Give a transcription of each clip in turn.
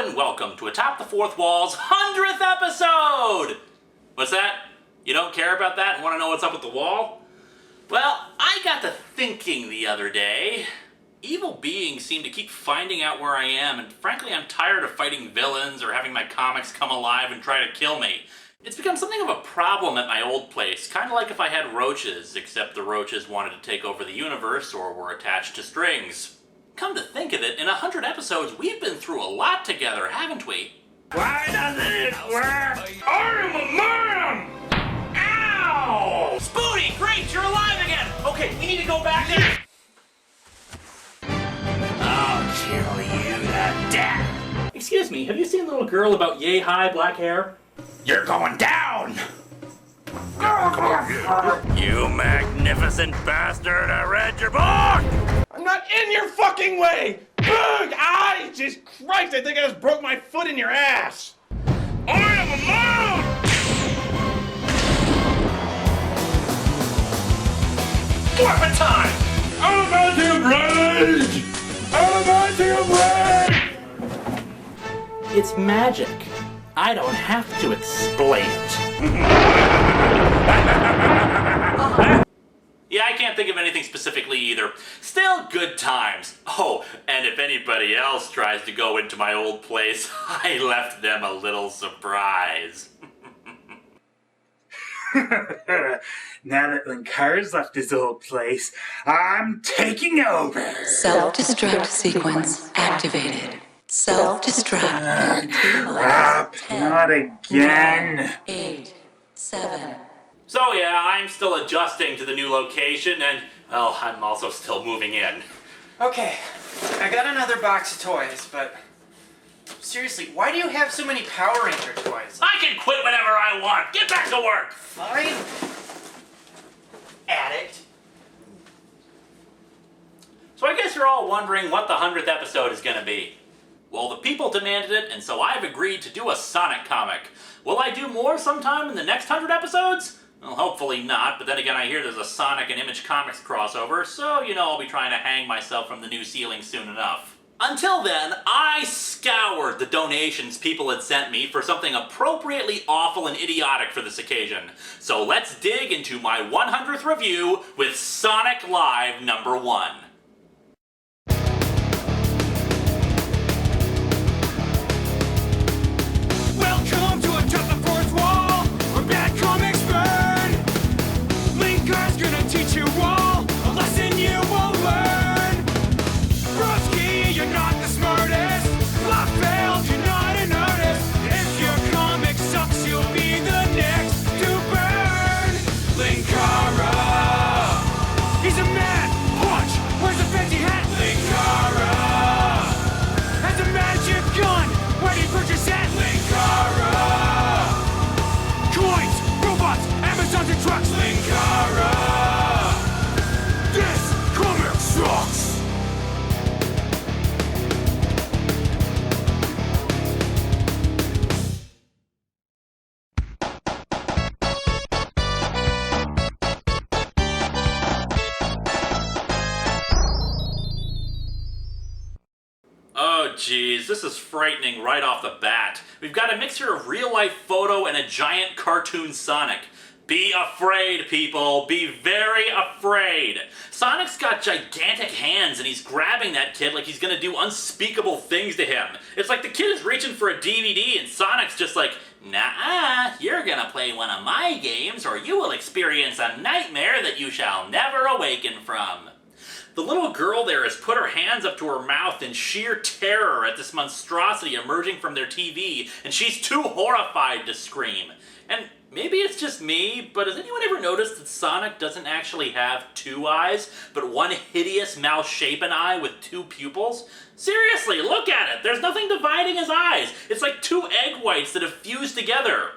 and welcome to Atop the Fourth Wall's 100th episode! What's that? You don't care about that and want to know what's up with the wall? Well, I got to thinking the other day. Evil beings seem to keep finding out where I am, and frankly I'm tired of fighting villains or having my comics come alive and try to kill me. It's become something of a problem at my old place, kind of like if I had roaches, except the roaches wanted to take over the universe or were attached to strings. Come to think of it, in 100 episodes, we've been through a lot together, haven't we? Why doesn't it work? I'm a man! Ow! Spoonie, great, you're alive again! Okay, we need to go back there. I'll kill you to death! Excuse me, have you seen a little girl about yay-high black hair? You're going down! You magnificent bastard, I read your book! I'm not in your fucking way! Ugh! Jesus Christ, I think I just broke my foot in your ass! I am a man! Weapon time! Adamantium blade! Adamantium blade! It's magic. I don't have to explain it. Yeah, I can't think of anything specifically either. Still good times. Oh, and if anybody else tries to go into my old place, I left them a little surprise. Now that Linkara's left his old place, I'm taking over! Self-destruct sequence activated. Self-destruct. Crap, not again! 8, 7. So yeah, I'm still adjusting to the new location and, well, I'm also still moving in. Okay, I got another box of toys, but seriously, why do you have so many Power Ranger toys? I can quit whenever I want! Get back to work! Fine. Addict. So I guess you're all wondering what the 100th episode is gonna be. Well, the people demanded it, and so I've agreed to do a Sonic comic. Will I do more sometime in the next 100 episodes? Well, hopefully not, but then again I hear there's a Sonic and Image Comics crossover, so you know I'll be trying to hang myself from the new ceiling soon enough. Until then, I scoured the donations people had sent me for something appropriately awful and idiotic for this occasion. So let's dig into my 100th review with Sonic Live number 1. Welcome to Atop the Fourth Wall, where bad comics burn. Linkara's gonna teach you all a lesson you will learn. Broski, you're not the smartest. I failed, you're not an artist. If your comic sucks, you'll be the next to burn. Linkara, he's a man. Watch, wears a fancy hat. Linkara has a magic gun. Where do you purchase at? Linkara. Coins, robots, Amazons and trucks. Linkara. This comic sucks. Oh geez, this is frightening right off the bat. We've got a mixture of real-life photo and a giant cartoon Sonic. Be afraid, people. Be very afraid. Sonic's got gigantic hands and he's grabbing that kid like he's gonna do unspeakable things to him. It's like the kid is reaching for a DVD and Sonic's just like, nah, you're gonna play one of my games or you will experience a nightmare that you shall never awaken from. The little girl there has put her hands up to her mouth in sheer terror at this monstrosity emerging from their TV, and she's too horrified to scream. And maybe it's just me, but has anyone ever noticed that Sonic doesn't actually have 2 eyes, but one hideous mouse-shapen eye with 2 pupils? Seriously, look at it! There's nothing dividing his eyes! It's like 2 egg whites that have fused together.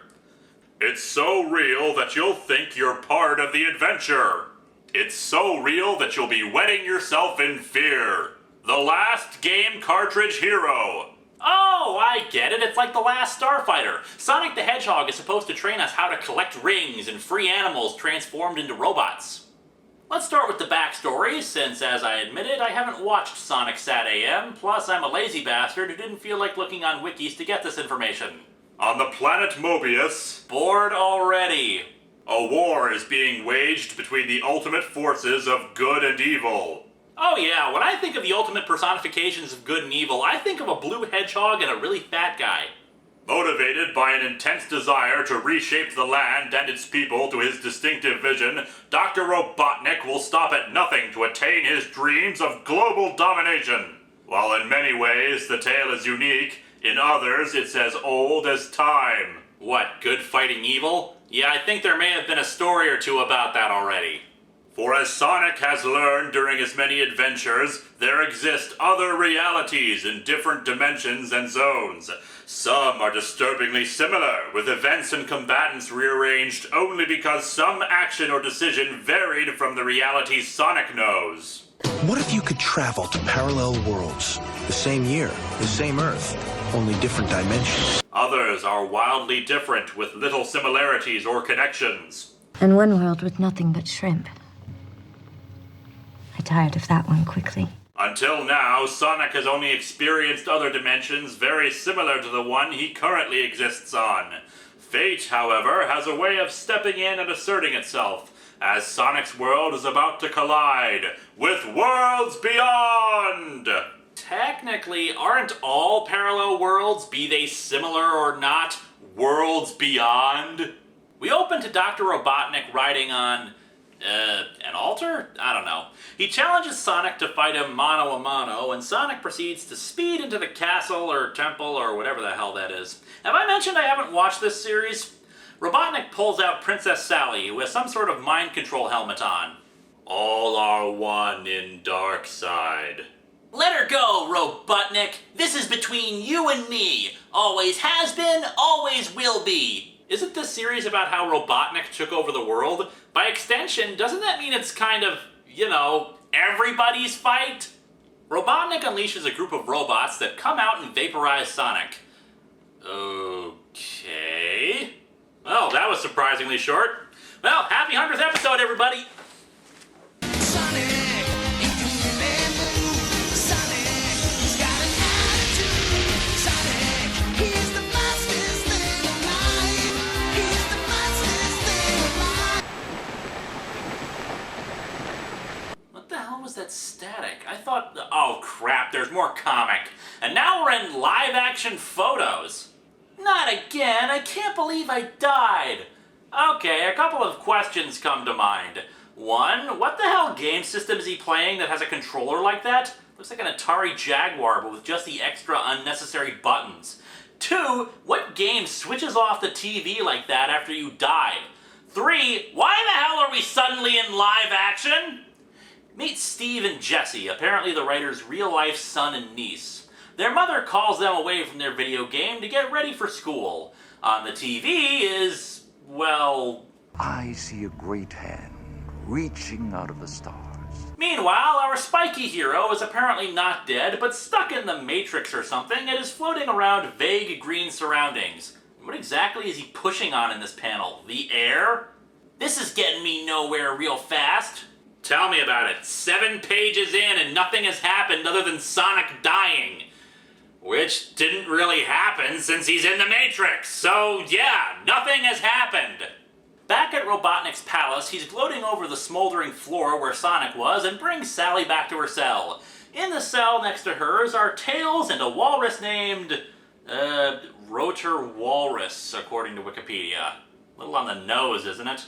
It's so real that you'll think you're part of the adventure. It's so real that you'll be wetting yourself in fear. The Last Game Cartridge Hero. Oh, I get it. It's like The Last Starfighter. Sonic the Hedgehog is supposed to train us how to collect rings and free animals transformed into robots. Let's start with the backstory, since, as I admitted, I haven't watched Sonic Sat AM, plus I'm a lazy bastard who didn't feel like looking on wikis to get this information. On the planet Mobius, Bored already. a war is being waged between the ultimate forces of good and evil. Oh yeah, when I think of the ultimate personifications of good and evil, I think of a blue hedgehog and a really fat guy. Motivated by an intense desire to reshape the land and its people to his distinctive vision, Dr. Robotnik will stop at nothing to attain his dreams of global domination. While in many ways the tale is unique, in others it's as old as time. What, good fighting evil? Yeah, I think there may have been a story or two about that already. For as Sonic has learned during his many adventures, there exist other realities in different dimensions and zones. Some are disturbingly similar, with events and combatants rearranged only because some action or decision varied from the reality Sonic knows. What if you could travel to parallel worlds? The same year, the same Earth, only different dimensions. Others are wildly different, with little similarities or connections. And one world with nothing but shrimp. I tired of that one quickly. Until now, Sonic has only experienced other dimensions very similar to the one he currently exists on. Fate, however, has a way of stepping in and asserting itself, as Sonic's world is about to collide with worlds beyond! Technically, aren't all parallel worlds, be they similar or not, worlds beyond? We open to Dr. Robotnik riding on, an altar? I don't know. He challenges Sonic to fight him mano a mano, and Sonic proceeds to speed into the castle or temple or whatever the hell that is. Have I mentioned I haven't watched this series? Robotnik pulls out Princess Sally, who has some sort of mind control helmet on. All are one in Darkseid. Let her go, Robotnik. This is between you and me. Always has been, always will be. Isn't this series about how Robotnik took over the world? By extension, doesn't that mean it's kind of, everybody's fight? Robotnik unleashes a group of robots that come out and vaporize Sonic. Okay. Well, that was surprisingly short. Well, happy 100th episode, everybody! Was that static? I thought, oh crap, there's more comic. And now we're in live action photos. Not again, I can't believe I died. Okay, a couple of questions come to mind. One, what the hell game system is he playing that has a controller like that? Looks like an Atari Jaguar, but with just the extra unnecessary buttons. Two, what game switches off the TV like that after you die? Three, why the hell are we suddenly in live action? Meet Steve and Jesse, apparently the writer's real-life son and niece. Their mother calls them away from their video game to get ready for school. On the TV is, well... I see a great hand reaching out of the stars. Meanwhile, our spiky hero is apparently not dead, but stuck in the Matrix or something and is floating around vague green surroundings. What exactly is he pushing on in this panel? The air? This is getting me nowhere real fast. Tell me about it. 7 pages in and nothing has happened other than Sonic dying. Which didn't really happen since he's in the Matrix. So yeah, nothing has happened. Back at Robotnik's palace, he's gloating over the smoldering floor where Sonic was and brings Sally back to her cell. In the cell next to hers are Tails and a walrus named... Rotor Walrus, according to Wikipedia. A little on the nose, isn't it?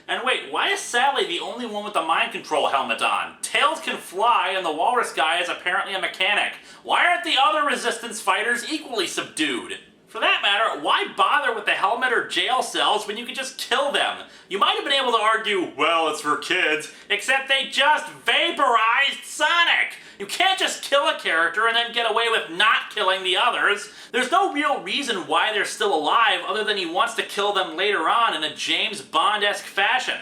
And wait, why is Sally the only one with the mind control helmet on? Tails can fly, and the walrus guy is apparently a mechanic. Why aren't the other Resistance fighters equally subdued? For that matter, why bother with the helmet or jail cells when you could just kill them? You might have been able to argue, well, it's for kids, except they just vaporized Sonic! You can't just kill a character and then get away with not killing the others. There's no real reason why they're still alive other than he wants to kill them later on in a James Bond-esque fashion.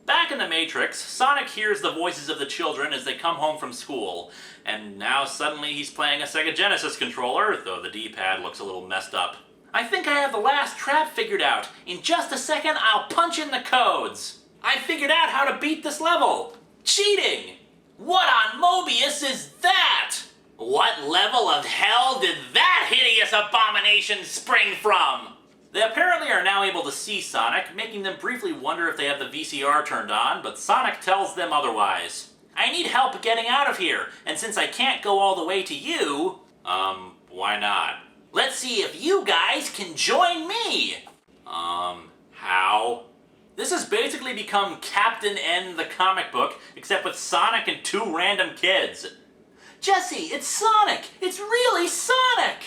Back in the Matrix, Sonic hears the voices of the children as they come home from school, and now suddenly he's playing a Sega Genesis controller, though the D-pad looks a little messed up. I think I have the last trap figured out. In just a second, I'll punch in the codes. I figured out how to beat this level. Cheating! What on Mobius is that? What level of hell did that hideous abomination spring from? They apparently are now able to see Sonic, making them briefly wonder if they have the VCR turned on, but Sonic tells them otherwise. I need help getting out of here, and since I can't go all the way to you, why not? Let's see if you guys can join me! How? This has basically become Captain N the comic book, except with Sonic and two random kids. Jesse, it's Sonic! It's really Sonic!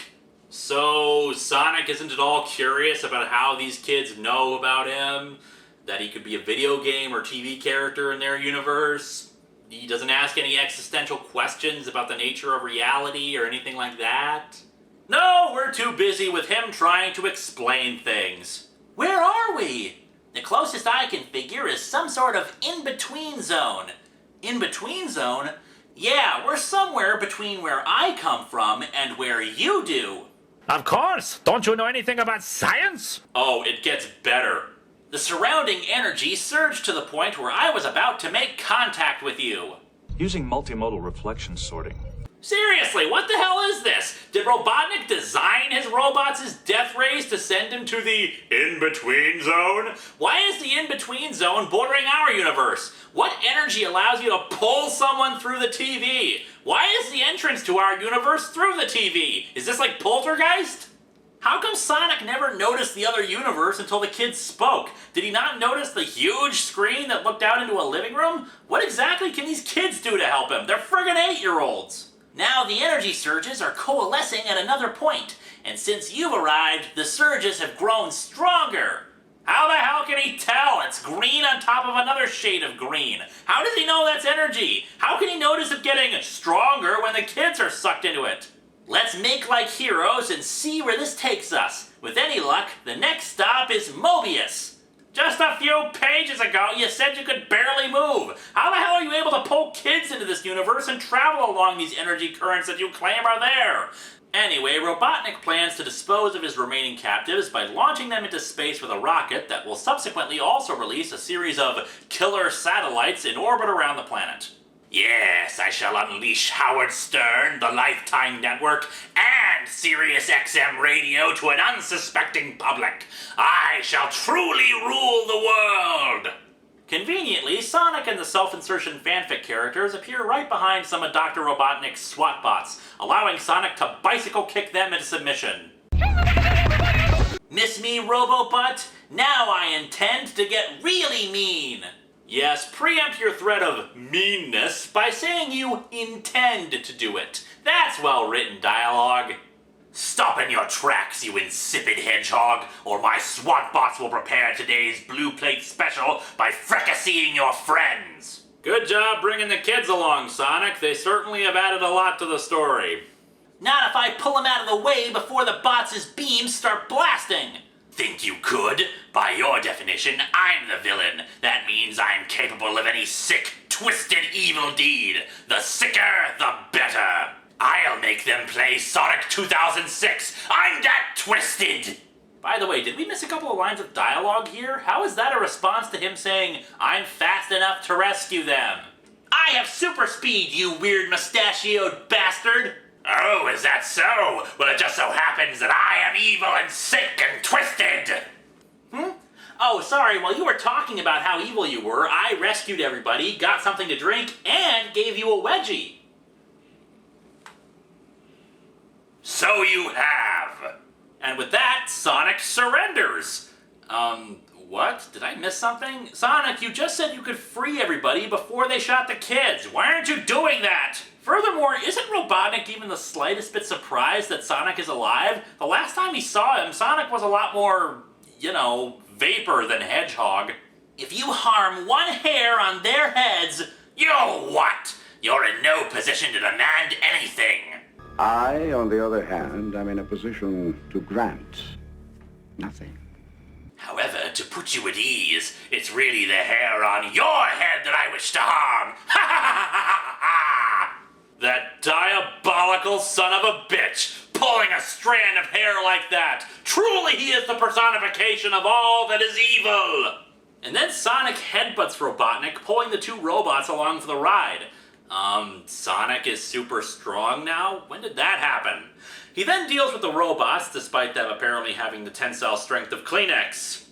So, Sonic isn't at all curious about how these kids know about him? That he could be a video game or TV character in their universe? He doesn't ask any existential questions about the nature of reality or anything like that? No, we're too busy with him trying to explain things. Where are we? The closest I can figure is some sort of in-between zone. In-between zone? Yeah, we're somewhere between where I come from and where you do. Of course! Don't you know anything about science? Oh, it gets better. The surrounding energy surged to the point where I was about to make contact with you. Using multimodal reflection sorting. Seriously, what the hell is this? Did Robotnik design his robots' death rays to send him to the in-between zone? Why is the in-between zone bordering our universe? What energy allows you to pull someone through the TV? Why is the entrance to our universe through the TV? Is this like Poltergeist? How come Sonic never noticed the other universe until the kids spoke? Did he not notice the huge screen that looked out into a living room? What exactly can these kids do to help him? They're friggin' 8-year-olds. Now the energy surges are coalescing at another point, and since you've arrived, the surges have grown stronger. How the hell can he tell? It's green on top of another shade of green. How does he know that's energy? How can he notice it getting stronger when the kids are sucked into it? Let's make like heroes and see where this takes us. With any luck, the next stop is Mobius. Just a few pages ago, you said you could barely move. How the hell are you able to pull kids into this universe and travel along these energy currents that you claim are there? Anyway, Robotnik plans to dispose of his remaining captives by launching them into space with a rocket that will subsequently also release a series of killer satellites in orbit around the planet. Yes, I shall unleash Howard Stern, the Lifetime Network, and Sirius XM Radio to an unsuspecting public. I shall truly rule the world! Conveniently, Sonic and the self-insertion fanfic characters appear right behind some of Dr. Robotnik's SWAT bots, allowing Sonic to bicycle kick them into submission. Miss me, Robobutt? Now I intend to get really mean! Yes, preempt your threat of meanness by saying you intend to do it. That's well-written dialogue. Stop in your tracks, you insipid hedgehog, or my SWAT bots will prepare today's Blue Plate special by fricasseeing your friends. Good job bringing the kids along, Sonic. They certainly have added a lot to the story. Not if I pull them out of the way before the bots' beams start blasting. Think you could? By your definition, I'm the villain. That means I'm capable of any sick, twisted evil deed. The sicker, the better. I'll make them play Sonic 2006. I'm that twisted! By the way, did we miss a couple of lines of dialogue here? How is that a response to him saying, I'm fast enough to rescue them? I have super speed, you weird mustachioed bastard! Oh, is that so? Well, it just so happens that I am evil and sick and twisted! Oh, sorry, while you were talking about how evil you were, I rescued everybody, got something to drink, and gave you a wedgie. So you have! And with that, Sonic surrenders! What? Did I miss something? Sonic, you just said you could free everybody before they shot the kids. Why aren't you doing that? Furthermore, isn't Robotnik even the slightest bit surprised that Sonic is alive? The last time he saw him, Sonic was a lot more, vapor than hedgehog. If you harm one hair on their heads, you'll what? You're in no position to demand anything. I, on the other hand, am in a position to grant nothing. However, to put you at ease, it's really the hair on your head that I wish to harm. Ha ha ha ha ha! That diabolical son of a bitch, pulling a strand of hair like that. Truly he is the personification of all that is evil. And then Sonic headbutts Robotnik, pulling the two robots along for the ride. Sonic is super strong now? When did that happen? He then deals with the robots, despite them apparently having the tensile strength of Kleenex.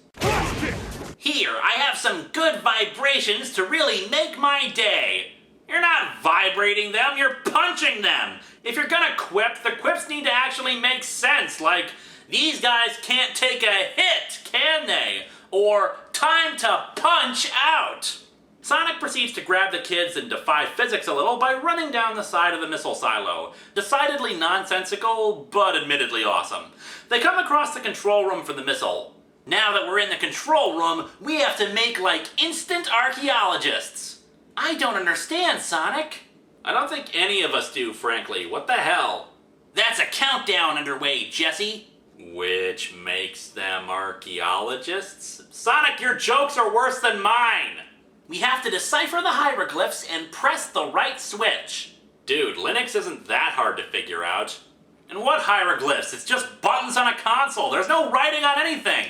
Here, I have some good vibrations to really make my day. You're not vibrating them, you're punching them. If you're gonna quip, the quips need to actually make sense, like, these guys can't take a hit, can they? Or, time to punch out. Sonic proceeds to grab the kids and defy physics a little by running down the side of the missile silo. Decidedly nonsensical, but admittedly awesome. They come across the control room for the missile. Now that we're in the control room, we have to make like instant archaeologists. I don't understand, Sonic. I don't think any of us do, frankly. What the hell? That's a countdown underway, Jesse. Which makes them archaeologists? Sonic, your jokes are worse than mine. We have to decipher the hieroglyphs and press the right switch. Dude, Linux isn't that hard to figure out. And what hieroglyphs? It's just buttons on a console. There's no writing on anything.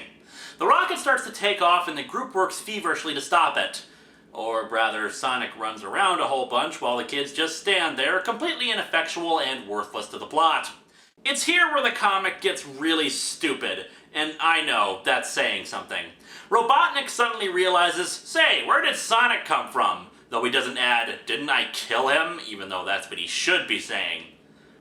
The rocket starts to take off and the group works feverishly to stop it. Or rather, Sonic runs around a whole bunch while the kids just stand there, completely ineffectual and worthless to the plot. It's here where the comic gets really stupid, and I know, that's saying something. Robotnik suddenly realizes, say, where did Sonic come from? Though he doesn't add, didn't I kill him? Even though that's what he should be saying.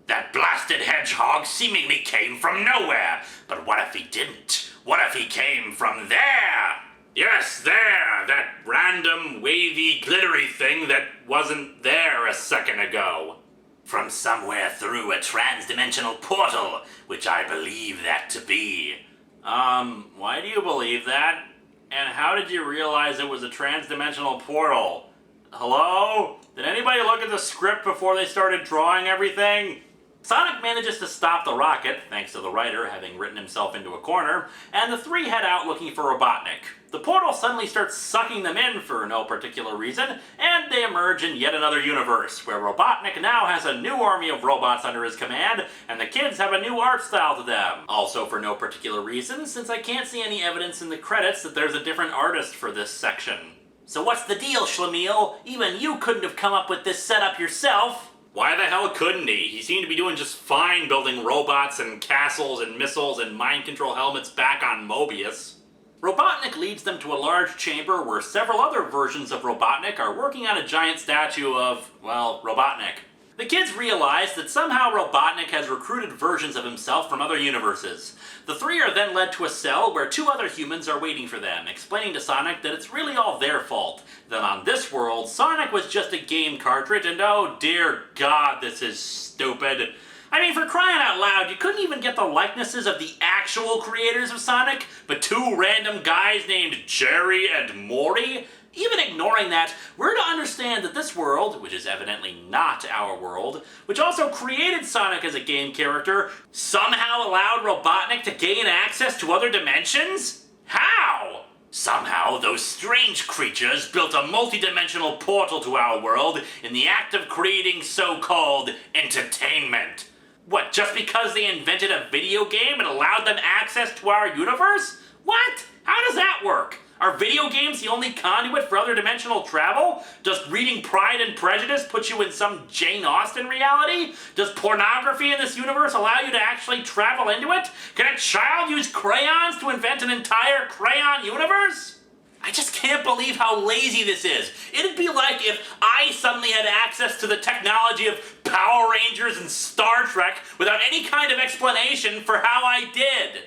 That blasted hedgehog seemingly came from nowhere. But what if he didn't? What if he came from there? Yes, there! That random, wavy, glittery thing that wasn't there a second ago. From somewhere through a trans-dimensional portal, which I believe that to be. Why do you believe that? And how did you realize it was a trans-dimensional portal? Hello? Did anybody look at the script before they started drawing everything? Sonic manages to stop the rocket, thanks to the writer having written himself into a corner, and the three head out looking for Robotnik. The portal suddenly starts sucking them in for no particular reason, and they emerge in yet another universe, where Robotnik now has a new army of robots under his command, and the kids have a new art style to them. Also for no particular reason, since I can't see any evidence in the credits that there's a different artist for this section. So what's the deal, Schlemiel? Even you couldn't have come up with this setup yourself. Why the hell couldn't he? He seemed to be doing just fine building robots and castles and missiles and mind control helmets back on Mobius. Robotnik leads them to a large chamber where several other versions of Robotnik are working on a giant statue of, well, Robotnik. The kids realize that somehow Robotnik has recruited versions of himself from other universes. The three are then led to a cell where two other humans are waiting for them, explaining to Sonic that it's really all their fault. That on this world, Sonic was just a game cartridge, and oh dear God, this is stupid. I mean, for crying out loud, you couldn't even get the likenesses of the actual creators of Sonic, but two random guys named Jerry and Maury? Even ignoring that, we're to understand that this world, which is evidently not our world, which also created Sonic as a game character, somehow allowed Robotnik to gain access to other dimensions? How? Somehow, those strange creatures built a multi-dimensional portal to our world in the act of creating so-called entertainment. What, just because they invented a video game and allowed them access to our universe? What? How does that work? Are video games the only conduit for other dimensional travel? Does reading Pride and Prejudice put you in some Jane Austen reality? Does pornography in this universe allow you to actually travel into it? Can a child use crayons to invent an entire crayon universe? I just can't believe how lazy this is. It'd be like if I suddenly had access to the technology of Power Rangers and Star Trek without any kind of explanation for how I did.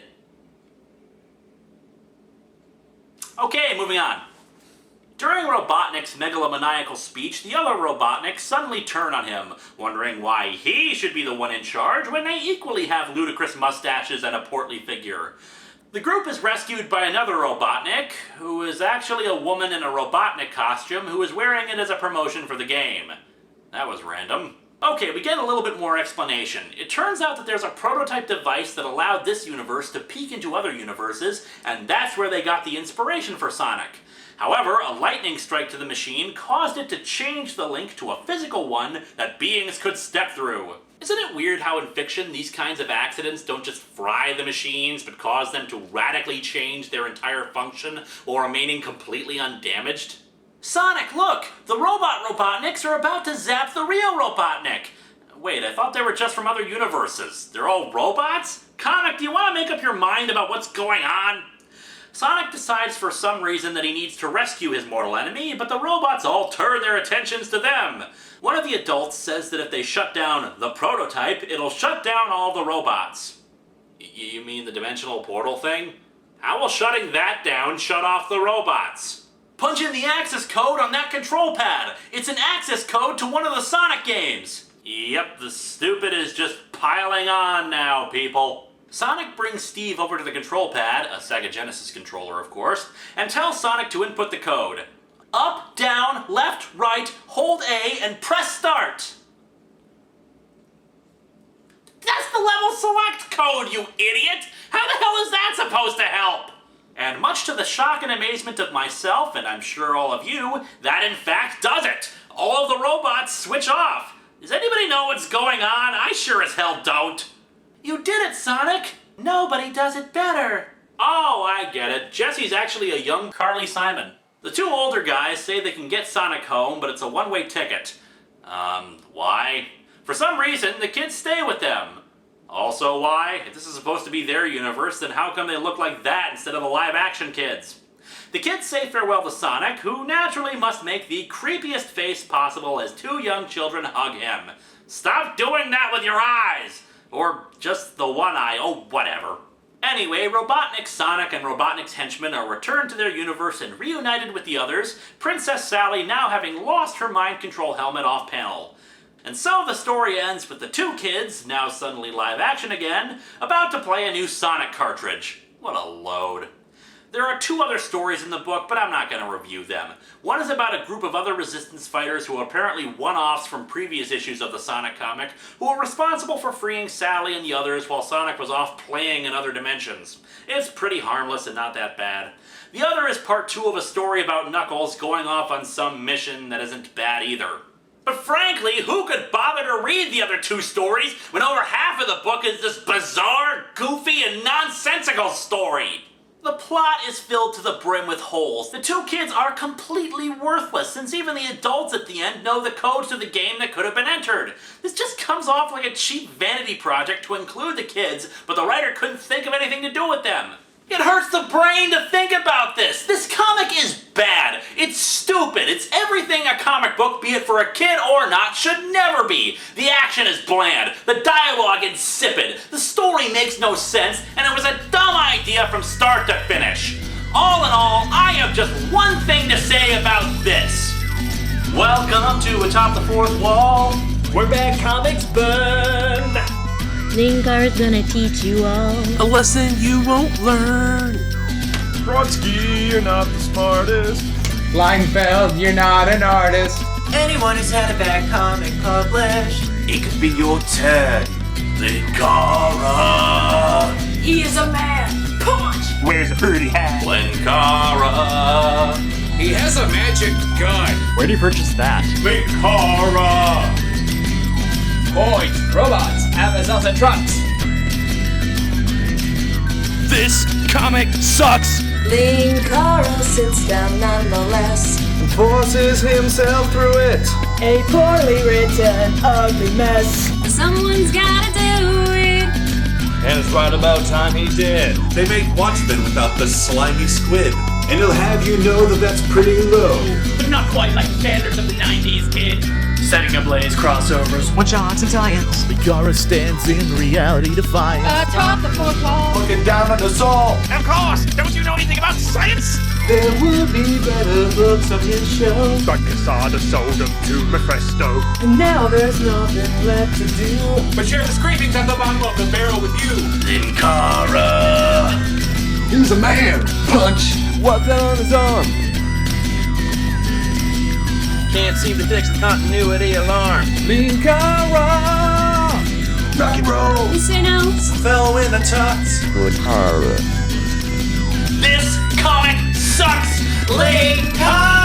Okay, moving on. During Robotnik's megalomaniacal speech, the other Robotniks suddenly turn on him, wondering why he should be the one in charge when they equally have ludicrous mustaches and a portly figure. The group is rescued by another Robotnik, who is actually a woman in a Robotnik costume who is wearing it as a promotion for the game. That was random. Okay, we get a little bit more explanation. It turns out that there's a prototype device that allowed this universe to peek into other universes, and that's where they got the inspiration for Sonic. However, a lightning strike to the machine caused it to change the link to a physical one that beings could step through. Isn't it weird how in fiction these kinds of accidents don't just fry the machines, but cause them to radically change their entire function while remaining completely undamaged? Sonic, look! The robot Robotniks are about to zap the real Robotnik! Wait, I thought they were just from other universes. They're all robots? Comic, do you want to make up your mind about what's going on? Sonic decides for some reason that he needs to rescue his mortal enemy, but the robots all turn their attentions to them. One of the adults says that if they shut down the prototype, it'll shut down all the robots. You mean the dimensional portal thing? How will shutting that down shut off the robots? Punch in the access code on that control pad. It's an access code to one of the Sonic games. Yep, the stupid is just piling on now, people. Sonic brings Steve over to the control pad, a Sega Genesis controller of course, and tells Sonic to input the code. Up, down, left, right, hold A, and press start. That's the level select code, you idiot! How the hell is that supposed to help? And much to the shock and amazement of myself, and I'm sure all of you, that in fact does it! All of the robots switch off! Does anybody know what's going on? I sure as hell don't! You did it, Sonic! Nobody does it better! Oh, I get it. Jesse's actually a young Carly Simon. The two older guys say they can get Sonic home, but it's a one-way ticket. Why? For some reason, the kids stay with them. Also why? If this is supposed to be their universe, then how come they look like that instead of the live-action kids? The kids say farewell to Sonic, who naturally must make the creepiest face possible as two young children hug him. Stop doing that with your eyes! Or just the one eye, oh whatever. Anyway, Robotnik, Sonic, and Robotnik's henchmen are returned to their universe and reunited with the others, Princess Sally now having lost her mind control helmet off panel. And so the story ends with the two kids, now suddenly live action again, about to play a new Sonic cartridge. What a load. There are two other stories in the book, but I'm not going to review them. One is about a group of other Resistance fighters who are apparently one-offs from previous issues of the Sonic comic, who were responsible for freeing Sally and the others while Sonic was off playing in other dimensions. It's pretty harmless and not that bad. The other is part 2 of a story about Knuckles going off on some mission that isn't bad either. But frankly, who could bother to read the other two stories when over half of the book is this bizarre, goofy, and nonsensical story? The plot is filled to the brim with holes. The two kids are completely worthless, since even the adults at the end know the codes to the game that could have been entered. This just comes off like a cheap vanity project to include the kids, but the writer couldn't think of anything to do with them. It hurts the brain to think about this. This comic is bad. It's stupid. It's everything a comic book, be it for a kid or not, should never be. The action is bland. The dialogue insipid. The story makes no sense, and it was a dumb idea from start to finish. All in all, I have just one thing to say about this. Welcome to Atop the Fourth Wall, where bad comics burn. Linkara's gonna teach you all A lesson you won't learn. Brodsky, you're not the smartest. Leinfeld, you're not an artist. Anyone who's had a bad comic published. It could be your turn. Linkara. He is a man. Punch! Where's a pretty hat? Linkara. He has a magic gun. Where do you purchase that? Linkara. Boys, robots, Amazons and trucks. This comic sucks. Linkara sits down nonetheless. And forces himself through it. A poorly written, ugly mess. Someone's gotta do it. And it's right about time he did. They make Watchmen without the slimy squid. And he'll have you know that that's pretty low. But not quite like standards of the 90s, kid. Setting ablaze crossovers. Watch odds and science. Linkara stands in reality defiance. Atop the fourth wall. Looking down on us all. Of course! Don't you know anything about science? There will be better books on his shelf. But Casada sold them to Mephisto. And now there's nothing left to do. But share the scrapings at the bottom of the barrel with you. Linkara. He's a man. Punch. What's that on his arm? Can't seem to fix the continuity alarm. Linkara. Rock and roll. You say no. Fell in the tux. This comic sucks. Linkara.